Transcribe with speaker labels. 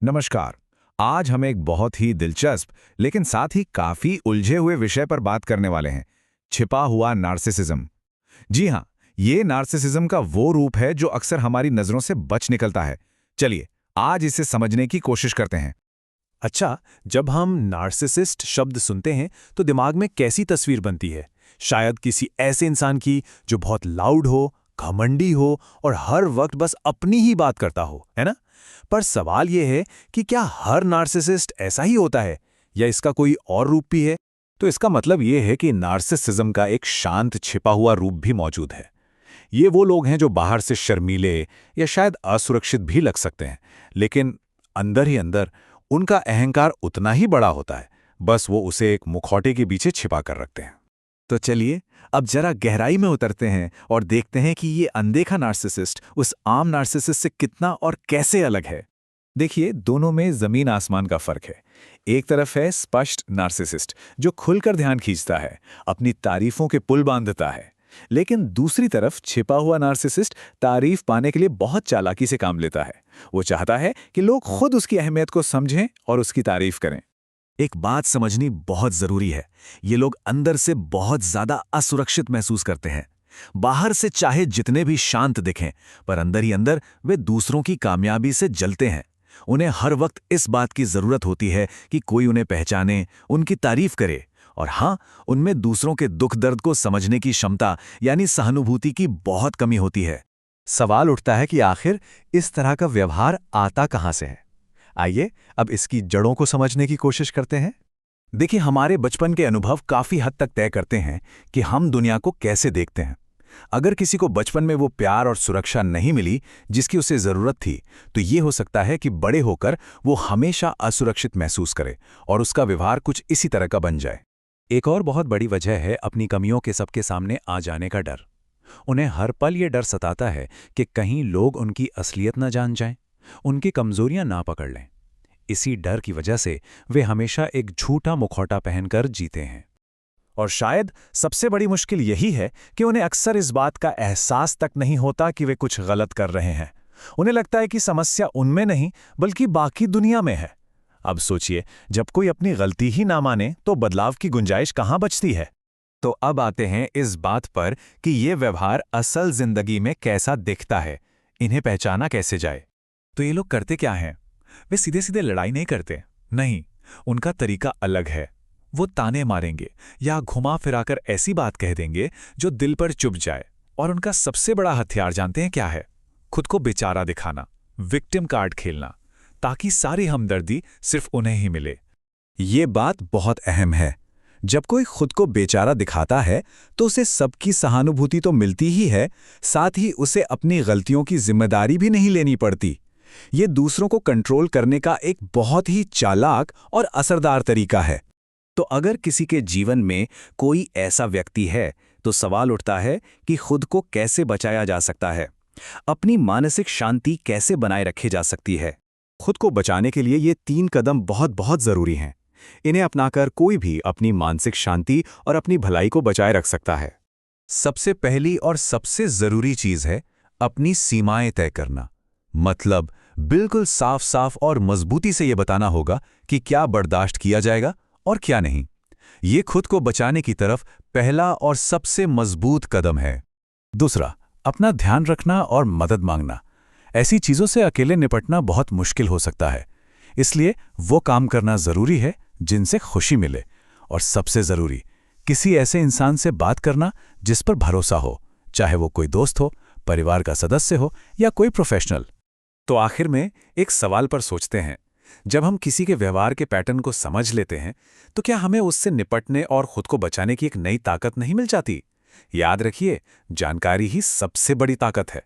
Speaker 1: नमस्कार। आज हम एक बहुत ही दिलचस्प लेकिन साथ ही काफी उलझे हुए विषय पर बात करने वाले हैं। छिपा हुआ नार्सिसिज्म। जी हाँ, ये नार्सिसिज्म का वो रूप है जो अक्सर हमारी नजरों से बच निकलता है। चलिए आज इसे समझने की कोशिश करते हैं।
Speaker 2: अच्छा, जब हम नार्सिसिस्ट शब्द सुनते हैं तो दिमाग में कैसी तस्वीर बनती है? शायद किसी ऐसे इंसान की जो बहुत लाउड हो, घमंडी हो और हर वक्त बस अपनी ही बात करता हो, है ना? पर सवाल यह है कि क्या हर नार्सिसिस्ट ऐसा ही होता है या इसका कोई और रूप भी है?
Speaker 3: तो इसका मतलब ये है कि नार्सिसिज्म का एक शांत छिपा हुआ रूप भी मौजूद है। ये वो लोग हैं जो बाहर से शर्मीले या शायद असुरक्षित भी लग सकते हैं, लेकिन अंदर ही अंदर उनका अहंकार उतना ही बड़ा होता है, बस वो उसे एक मुखौटे के पीछे छिपा कर रखते हैं।
Speaker 1: तो चलिए अब जरा गहराई में उतरते हैं और देखते हैं कि ये अनदेखा नार्सिसिस्ट उस आम नार्सिसिस्ट से कितना और कैसे अलग है। देखिए, दोनों में जमीन आसमान का फर्क है। एक तरफ है स्पष्ट नार्सिसिस्ट जो खुलकर ध्यान खींचता है, अपनी तारीफों के पुल बांधता है। लेकिन दूसरी तरफ छिपा हुआ नार्सिसिस्ट तारीफ पाने के लिए बहुत चालाकी से काम लेता है। वो चाहता है कि लोग खुद उसकी अहमियत को समझें और उसकी तारीफ करें। एक बात समझनी बहुत जरूरी है, ये लोग अंदर से बहुत ज्यादा असुरक्षित महसूस करते हैं। बाहर से चाहे जितने भी शांत दिखें, पर अंदर ही अंदर वे दूसरों की कामयाबी से जलते हैं। उन्हें हर वक्त इस बात की जरूरत होती है कि कोई उन्हें पहचाने, उनकी तारीफ करे। और हाँ, उनमें दूसरों के दुख दर्द को समझने की क्षमता यानी सहानुभूति की बहुत कमी होती है।
Speaker 2: सवाल उठता है कि आखिर इस तरह का व्यवहार आता कहाँ से है? आइए अब इसकी जड़ों को समझने की कोशिश करते हैं।
Speaker 3: देखिए, हमारे बचपन के अनुभव काफी हद तक तय करते हैं कि हम दुनिया को कैसे देखते हैं। अगर किसी को बचपन में वो प्यार और सुरक्षा नहीं मिली जिसकी उसे जरूरत थी, तो ये हो सकता है कि बड़े होकर वो हमेशा असुरक्षित महसूस करे और उसका व्यवहार कुछ इसी तरह का बन जाए।
Speaker 2: एक और बहुत बड़ी वजह है अपनी कमियों के सबके सामने आ जाने का डर। उन्हें हर पल ये डर सताता है कि कहीं लोग उनकी असलियत न जान जाएं, उनकी कमजोरियां ना पकड़ लें। इसी डर की वजह से वे हमेशा एक झूठा मुखौटा पहनकर जीते हैं।
Speaker 3: और शायद सबसे बड़ी मुश्किल यही है कि उन्हें अक्सर इस बात का एहसास तक नहीं होता कि वे कुछ गलत कर रहे हैं। उन्हें लगता है कि समस्या उनमें नहीं बल्कि बाकी दुनिया में है। अब सोचिए, जब कोई अपनी गलती ही ना माने तो बदलाव की गुंजाइश कहाँ बचती है?
Speaker 1: तो अब आते हैं इस बात पर कि ये व्यवहार असल जिंदगी में कैसा दिखता है, इन्हें पहचाना कैसे जाए। तो ये लोग करते क्या हैं? वे सीधे सीधे लड़ाई नहीं करते, नहीं, उनका तरीका अलग है। वो ताने मारेंगे या घुमा फिराकर ऐसी बात कह देंगे जो दिल पर चुभ जाए। और उनका सबसे बड़ा हथियार जानते हैं क्या है? खुद को बेचारा दिखाना, विक्टिम कार्ड खेलना, ताकि सारी हमदर्दी सिर्फ उन्हें ही मिले।
Speaker 3: ये बात बहुत अहम है। जब कोई खुद को बेचारा दिखाता है तो उसे सबकी सहानुभूति तो मिलती ही है, साथ ही उसे अपनी गलतियों की जिम्मेदारी भी नहीं लेनी पड़ती। ये दूसरों को कंट्रोल करने का एक बहुत ही चालाक और असरदार तरीका है। तो अगर किसी के जीवन में कोई ऐसा व्यक्ति है तो सवाल उठता है कि खुद को कैसे बचाया जा सकता है, अपनी मानसिक शांति कैसे बनाए रखी जा सकती है। खुद को बचाने के लिए ये 3 कदम बहुत बहुत जरूरी हैं। इन्हें अपनाकर कोई भी अपनी मानसिक शांति और अपनी भलाई को बचाए रख सकता है। सबसे पहली और सबसे जरूरी चीज है अपनी सीमाएं तय करना। मतलब बिल्कुल साफ साफ और मजबूती से यह बताना होगा कि क्या बर्दाश्त किया जाएगा और क्या नहीं। ये खुद को बचाने की तरफ पहला और सबसे मजबूत कदम है। दूसरा, अपना ध्यान रखना और मदद मांगना। ऐसी चीजों से अकेले निपटना बहुत मुश्किल हो सकता है, इसलिए वो काम करना जरूरी है जिनसे खुशी मिले। और सबसे जरूरी, किसी ऐसे इंसान से बात करना जिस पर भरोसा हो, चाहे वो कोई दोस्त हो, परिवार का सदस्य हो या कोई प्रोफेशनल। तो आखिर में एक सवाल पर सोचते हैं, जब हम किसी के व्यवहार के पैटर्न को समझ लेते हैं तो क्या हमें उससे निपटने और खुद को बचाने की एक नई ताकत नहीं मिल जाती? याद रखिए, जानकारी ही सबसे बड़ी ताकत है।